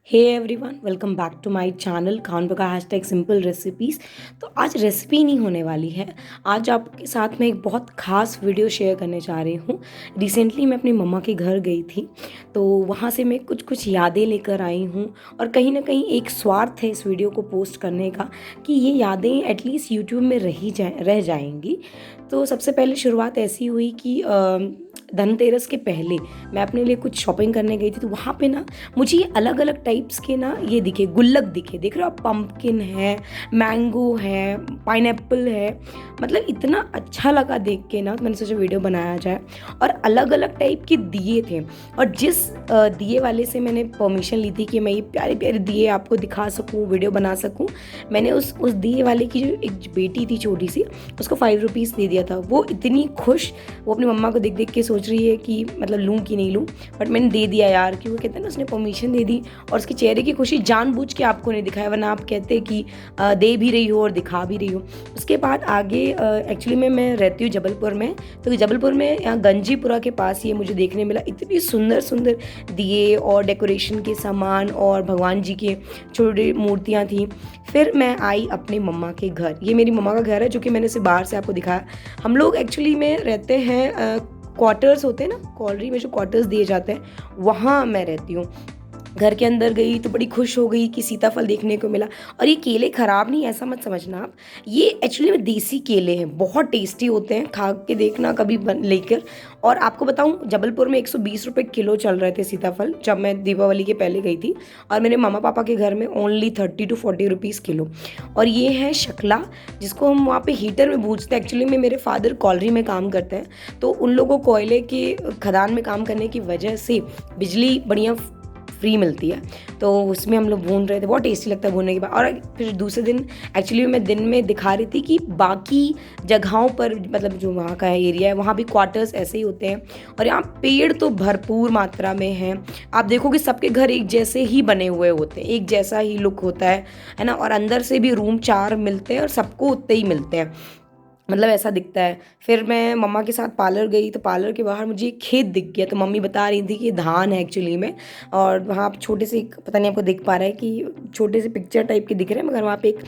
Hey everyone, welcome back to my channel Khan Paka hashtag simple recipes. तो आज recipe नहीं होने वाली है। आज आपके साथ मैं एक बहुत ख़ास वीडियो शेयर करने जा रही हूँ। रिसेंटली मैं अपनी मम्मा के घर गई थी, तो वहाँ से मैं कुछ कुछ यादें लेकर आई हूँ। और कहीं ना कहीं एक स्वार्थ है इस वीडियो को पोस्ट करने का कि ये यादें एटलीस्ट यूट्यूब में रह जाएंगी। तो सबसे पहले शुरुआत ऐसी हुई कि धनतेरस के पहले मैं अपने लिए कुछ शॉपिंग करने गई थी, तो वहाँ पे ना मुझे ये अलग अलग टाइप्स के ना ये दिखे, गुल्लक दिखे। देख रहे हो आप, पंपकिन है, मैंगो है, पाइनएप्पल है। मतलब इतना अच्छा लगा देख के ना, तो मैंने सोचा वीडियो बनाया जाए। और अलग अलग टाइप के दिए थे। और जिस दिए वाले से मैंने परमिशन ली थी कि मैं ये प्यारे प्यारे दिए आपको दिखा सकूँ, वीडियो बना सकूँ, मैंने उस दिए वाले की जो एक बेटी थी छोटी सी, उसको 5 रुपीज़ दे दिया था। वो इतनी खुश, वो अपनी मम्मा को देख देख के सोच रही है कि मतलब लूँ कि नहीं लूँ, बट मैंने दे दिया यार, क्योंकि कहते हैं ना उसने परमिशन दे दी। और उसके चेहरे की खुशी जानबूझ के आपको नहीं दिखाया, वरना आप कहते कि दे भी रही हो और दिखा भी रही हो। उसके बाद आगे एक्चुअली मैं रहती हूँ जबलपुर में, तो जबलपुर में यहाँ गंजीपुरा के पास ये मुझे देखने मिला। इतनी सुंदर सुंदर दिए और डेकोरेशन के सामान और भगवान जी के छोटी मूर्तियाँ थी। फिर मैं आई अपने मम्मा के घर। ये मेरी मम्मा का घर है, जो कि मैंने इसे बाहर से आपको दिखाया। हम लोग एक्चुअली में रहते हैं, क्वार्टर्स होते हैं ना, कॉलोनी में जो क्वार्टर्स दिए जाते हैं, वहाँ मैं रहती हूँ। घर के अंदर गई तो बड़ी खुश हो गई कि सीताफल देखने को मिला। और ये केले ख़राब नहीं, ऐसा मत समझना आप। ये एक्चुअली में देसी केले हैं, बहुत टेस्टी होते हैं, खा के देखना कभी लेकर। और आपको बताऊं, जबलपुर में 120 रुपये किलो चल रहे थे सीताफल जब मैं दीपावली के पहले गई थी। और मेरे मामा पापा के घर में ओनली 30 to 40 रुपीज़ किलो। और ये है शक्ला, जिसको हम वहाँ पे हीटर में भूजते हैं। एक्चुअली में मेरे फादर कॉलरी में काम करते हैं, तो उन लोगों को कोयले के खदान में काम करने की वजह से बिजली बढ़िया फ्री मिलती है। तो उसमें हम लोग भून रहे थे, बहुत टेस्टी लगता है भूनने के बाद। और फिर दूसरे दिन एक्चुअली मैं दिन में दिखा रही थी कि बाकी जगहों पर, मतलब जो वहाँ का एरिया है, वहाँ भी क्वार्टर्स ऐसे ही होते हैं। और यहाँ पेड़ तो भरपूर मात्रा में हैं। आप देखोगे सबके घर एक जैसे ही बने हुए होते हैं, एक जैसा ही लुक होता है ना। और अंदर से भी रूम 4 मिलते हैं और सबको उतने ही मिलते हैं, मतलब ऐसा दिखता है। फिर मैं मम्मा के साथ पार्लर गई, तो पार्लर के बाहर मुझे एक खेत दिख गया। तो मम्मी बता रही थी कि ये धान है एक्चुअली में। और वहाँ आप छोटे से, पता नहीं आपको दिख पा रहा है कि छोटे से पिक्चर टाइप के दिख रहे हैं, मगर वहाँ पे एक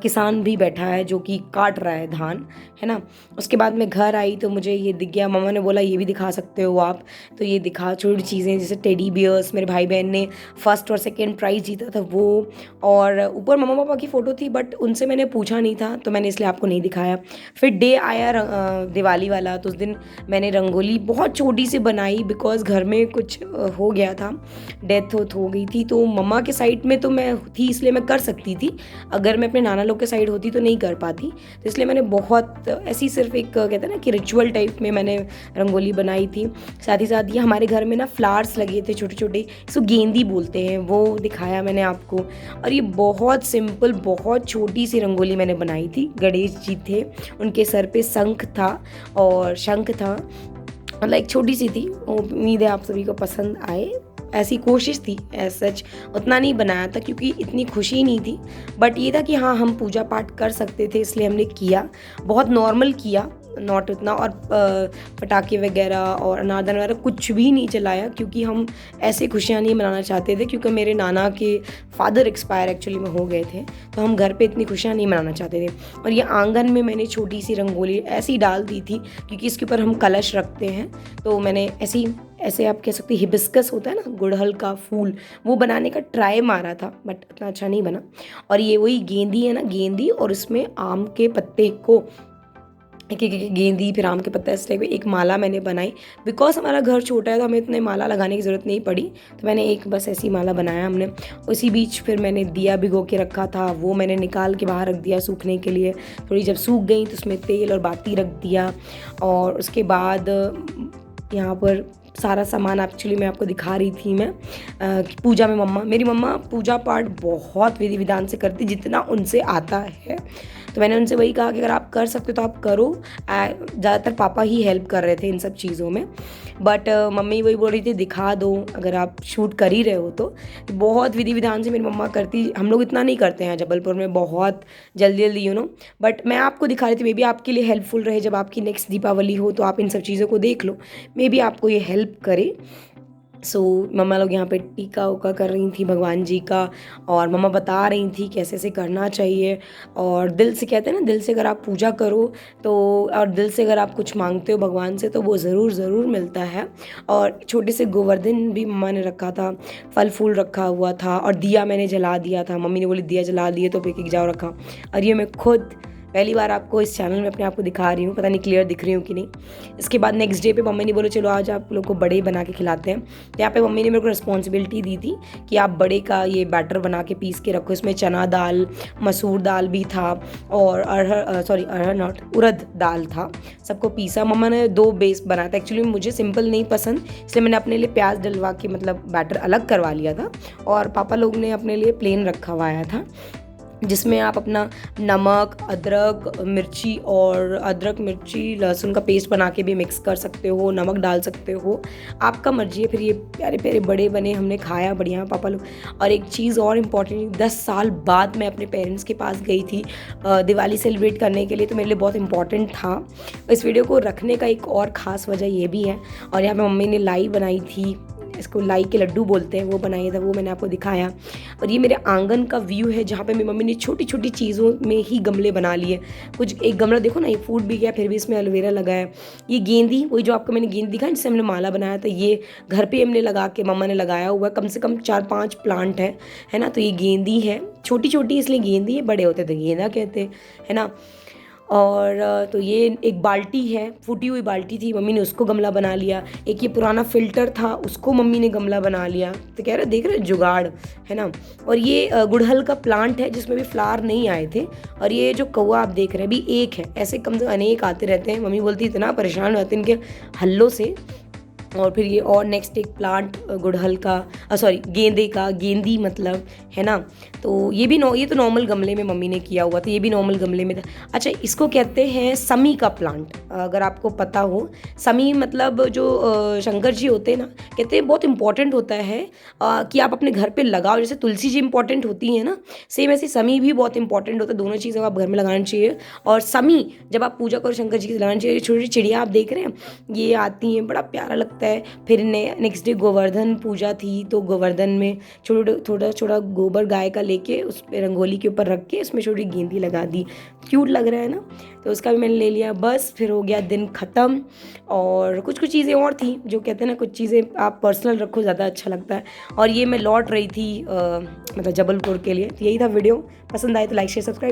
किसान भी बैठा है जो कि काट रहा है धान, है ना। उसके बाद मैं घर आई तो मुझे ये दिख गया। मम्मा ने बोला ये भी दिखा सकते हो आप, तो ये दिखा। छोटी चीज़ें जैसे टेडी बियर्स, मेरे भाई बहन ने फर्स्ट और सेकेंड प्राइज़ जीता था वो। और ऊपर मम्मा पापा की फ़ोटो थी, बट उनसे मैंने पूछा नहीं था, तो मैंने इसलिए आपको नहीं दिखाया। फिर डे आया दिवाली वाला, तो उस दिन मैंने रंगोली बहुत छोटी सी बनाई, बिकॉज़ घर में कुछ हो गया था, डेथ हो गई थी। तो मम्मा के साइड में तो मैं थी, इसलिए मैं कर सकती थी। अगर मैं अपने नाना लोग के साइड होती तो नहीं कर पाती। तो इसलिए मैंने बहुत ऐसी सिर्फ एक, कहते हैं ना कि रिचुअल टाइप में मैंने रंगोली बनाई थी। साथ ही साथ ये हमारे घर में ना फ्लावर्स लगे थे छोटे छोटे, इसको गेंदी बोलते हैं, वो दिखाया मैंने आपको। और ये बहुत सिंपल, बहुत छोटी सी रंगोली मैंने बनाई थी। गणेश जी थे, उनके सर पे शंख था, और शंख था, मतलब एक छोटी सी थी। उम्मीद है आप सभी को पसंद आए, ऐसी कोशिश थी। ऐसा सच उतना नहीं बनाया था क्योंकि इतनी खुशी नहीं थी, बट ये था कि हाँ हम पूजा पाठ कर सकते थे, इसलिए हमने किया। बहुत नॉर्मल किया, नॉट उतना। और पटाखे वगैरह और अनारदान वगैरह कुछ भी नहीं चलाया, क्योंकि हम ऐसे खुशियाँ नहीं मनाना चाहते थे। क्योंकि मेरे नाना के फादर एक्सपायर एक्चुअली में हो गए थे, तो हम घर पे इतनी खुशियाँ नहीं मनाना चाहते थे। और ये आंगन में मैंने छोटी सी रंगोली ऐसी डाल दी थी, क्योंकि इसके ऊपर हम कलश रखते हैं। तो मैंने ऐसे आप कह सकते हैं, हिबिस्कस होता है ना, गुड़हल का फूल, वो बनाने का ट्राई मारा था, बट इतना अच्छा नहीं बना। और ये वही गेंदी है ना, गेंदी, और इसमें आम के पत्ते को, एक गेंदी, फिर आम के पत्ता, इस टाइप एक माला मैंने बनाई। बिकॉज हमारा घर छोटा है तो हमें इतने माला लगाने की ज़रूरत नहीं पड़ी, तो मैंने एक बस ऐसी माला बनाया हमने। उसी बीच फिर मैंने दिया भिगो के रखा था, वो मैंने निकाल के बाहर रख दिया सूखने के लिए। थोड़ी जब सूख गई तो उसमें तेल और बाती रख दिया। और उसके बाद यहाँ पर सारा सामान एक्चुअली मैं आपको दिखा रही थी। मैं पूजा में मेरी मम्मा पूजा पाठ बहुत विधि विधान से करती, जितना उनसे आता है। तो मैंने उनसे वही कहा कि अगर आप कर सकते हो तो आप करो। ज़्यादातर पापा ही हेल्प कर रहे थे इन सब चीज़ों में, बट मम्मी वही बोल रही थी दिखा दो अगर आप शूट कर ही रहे हो तो। बहुत विधि विधान से मेरी मम्मा करती। हम लोग इतना नहीं करते हैं जबलपुर में, बहुत जल्दी जल्दी बट मैं आपको दिखा रही थी, मे बी आपके लिए हेल्पफुल रहे। जब आपकी नेक्स्ट दीपावली हो तो आप इन सब चीज़ों को देख लो, मे बी आपको ये हेल्प करे। मम्मा लोग यहाँ पे टीका उका कर रही थी भगवान जी का, और मम्मा बता रही थी कैसे ऐसे करना चाहिए। और दिल से, कहते हैं ना, दिल से अगर आप पूजा करो तो, और दिल से अगर आप कुछ मांगते हो भगवान से तो वो ज़रूर ज़रूर मिलता है। और छोटे से गोवर्धन भी मम्मा ने रखा था, फल फूल रखा हुआ था, और दिया मैंने जला दिया था। मम्मी ने बोली दिया जला दिए तो एक एक जाओ रखा। और ये मैं खुद पहली बार आपको इस चैनल में अपने आप को दिखा रही हूँ, पता नहीं क्लियर दिख रही हूँ कि नहीं। इसके बाद नेक्स्ट डे पे मम्मी ने बोला चलो आज आप लोग को बड़े बना के खिलाते हैं। तो यहाँ पे मम्मी ने मेरे को रिस्पॉन्सिबिलिटी दी थी कि आप बड़े का ये बैटर बना के पीस के रखो। इसमें चना दाल, मसूर दाल भी था, और अरहर नॉट उड़द दाल था। सबको पीसा। मम्मा ने 2 बेस बनाया था। एक्चुअली मुझे सिंपल नहीं पसंद, इसलिए मैंने अपने लिए प्याज डलवा के मतलब बैटर अलग करवा लिया था, और पापा लोग ने अपने लिए प्लेन रखा हुआ आया था, जिसमें आप अपना नमक, अदरक मिर्ची लहसुन का पेस्ट बना के भी मिक्स कर सकते हो, नमक डाल सकते हो, आपका मर्जी है। फिर ये प्यारे प्यारे बड़े बने, हमने खाया बढ़िया पापा लोग। और एक चीज़ और इम्पॉर्टेंट, 10 साल बाद मैं अपने पेरेंट्स के पास गई थी दिवाली सेलिब्रेट करने के लिए, तो मेरे लिए बहुत इंपॉर्टेंट था। इस वीडियो को रखने का एक और ख़ास वजह ये भी है। और यहाँ पे मम्मी ने लाई बनाई थी, इसको लाई के लड्डू बोलते हैं, वो बनाया था, वो मैंने आपको दिखाया। और ये मेरे आंगन का व्यू है, जहाँ पे मेरी मम्मी ने छोटी छोटी चीज़ों में ही गमले बना लिए। कुछ एक गमला देखो ना, ये फूट भी गया, फिर भी इसमें एलोवेरा लगा है। ये गेंदी, वही जो आपको मैंने गेंद दिखा जिससे हमने माला बनाया था, ये घर पे हमने लगा के मम्मा ने लगाया हुआ है। कम से कम 4-5 प्लांट है ना। तो ये गेंदी है, छोटी छोटी इसलिए गेंदी है, बड़े होते तो गेंदा कहते है ना। और तो ये एक बाल्टी है, फूटी हुई बाल्टी थी, मम्मी ने उसको गमला बना लिया। एक ये पुराना फ़िल्टर था, उसको मम्मी ने गमला बना लिया। तो कह रहे देख रहे जुगाड़ है ना। और ये गुड़हल का प्लांट है जिसमें भी फ्लावर नहीं आए थे। और ये जो कौवा आप देख रहे हैं भी एक है, ऐसे कम से अनेक आते रहते हैं। मम्मी बोलती इतना परेशान रहते हैं इनके हल्लों से। और फिर ये और नेक्स्ट एक प्लांट गुड़हल का, गेंदे का, गेंदी मतलब है ना। तो ये भी ये तो नॉर्मल गमले में मम्मी ने किया हुआ था, ये भी नॉर्मल गमले में था। अच्छा, इसको कहते हैं समी का प्लांट, अगर आपको पता हो। समी मतलब जो शंकर जी होते हैं ना, कहते हैं बहुत इंपॉर्टेंट होता है कि आप अपने घर पे लगाओ। जैसे तुलसी जी इंपॉर्टेंट होती है ना, सेम ऐसे समी भी बहुत इंपॉर्टेंट होता है। दोनों चीज़ें आप घर में लगानी चाहिए। और समी जब आप पूजा करो शंकर जी की लगानी चाहिए। छोटी छोटी चिड़िया आप देख रहे हैं, ये आती हैं, बड़ा प्यारा लगता है। फिर नेक्स्ट डे गोवर्धन पूजा थी, तो गोवर्धन में थोड़ा छोटा गोबर गाय का लेके उस पर रंगोली के ऊपर रख के उसमें छोटी गेंदी लगा दी। क्यूट लग रहा है ना, तो उसका भी मैंने ले लिया। बस फिर हो गया दिन ख़त्म। और कुछ कुछ चीज़ें और थी जो कहते हैं ना, कुछ चीज़ें आप पर्सनल रखो ज़्यादा अच्छा लगता है। और ये मैं लौट रही थी मतलब जबलपुर के लिए। तो यही था वीडियो, पसंद आए तो लाइक शेयर सब्सक्राइब।